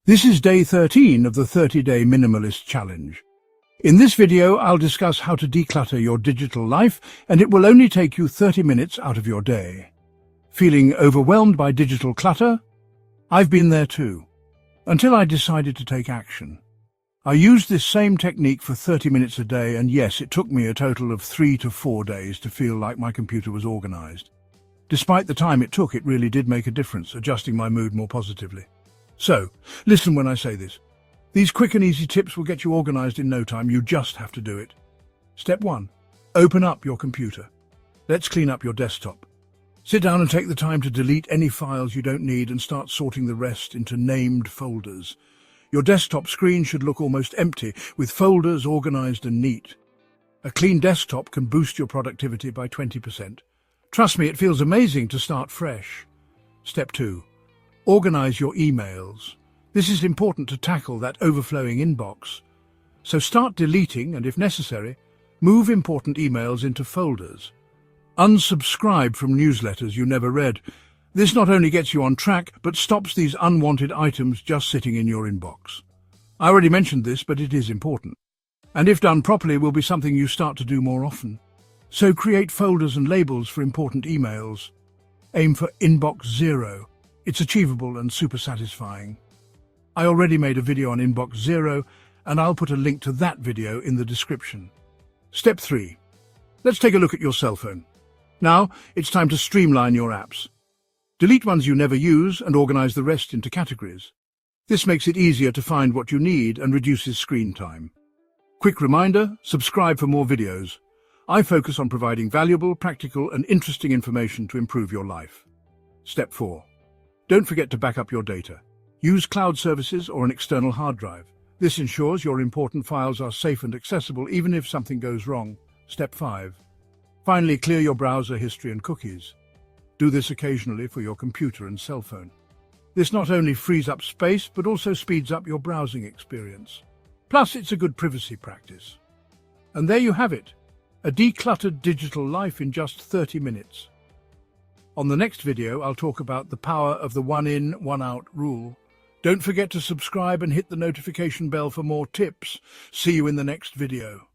This is day 13 of the 30-day Minimalist Challenge. In this video, I'll discuss how to declutter your digital life, and it will only take you 30 minutes out of your day. Feeling overwhelmed by digital clutter? I've been there too, until I decided to take action. I used this same technique for 30 minutes a day, and yes, it took me a total of 3 to 4 days to feel like my computer was organized. Despite the time it took, it really did make a difference, adjusting my mood more positively. So, listen when I say this. These quick and easy tips will get you organized in no time. You just have to do it. Step 1. Open up your computer. Let's clean up your desktop. Sit down and take the time to delete any files you don't need and start sorting the rest into named folders. Your desktop screen should look almost empty, with folders organized and neat. A clean desktop can boost your productivity by 20%. Trust me, it feels amazing to start fresh. Step 2. Organize your emails. This is important to tackle that overflowing inbox. So start deleting and, if necessary, move important emails into folders. Unsubscribe from newsletters you never read. This not only gets you on track, but stops these unwanted items just sitting in your inbox. I already mentioned this, but it is important. And if done properly, will be something you start to do more often. So create folders and labels for important emails. Aim for inbox 0. It's achievable and super satisfying. I already made a video on inbox 0, and I'll put a link to that video in the description. Step 3. Let's take a look at your cell phone. Now, it's time to streamline your apps. Delete ones you never use and organize the rest into categories. This makes it easier to find what you need and reduces screen time. Quick reminder, subscribe for more videos. I focus on providing valuable, practical, and interesting information to improve your life. Step 4. Don't forget to back up your data. Use cloud services or an external hard drive. This ensures your important files are safe and accessible even if something goes wrong. Step 5. Finally, clear your browser history and cookies. Do this occasionally for your computer and cell phone. This not only frees up space, but also speeds up your browsing experience. Plus, it's a good privacy practice. And there you have it, a decluttered digital life in just 30 minutes. On the next video, I'll talk about the power of the one in, one out rule. Don't forget to subscribe and hit the notification bell for more tips. See you in the next video.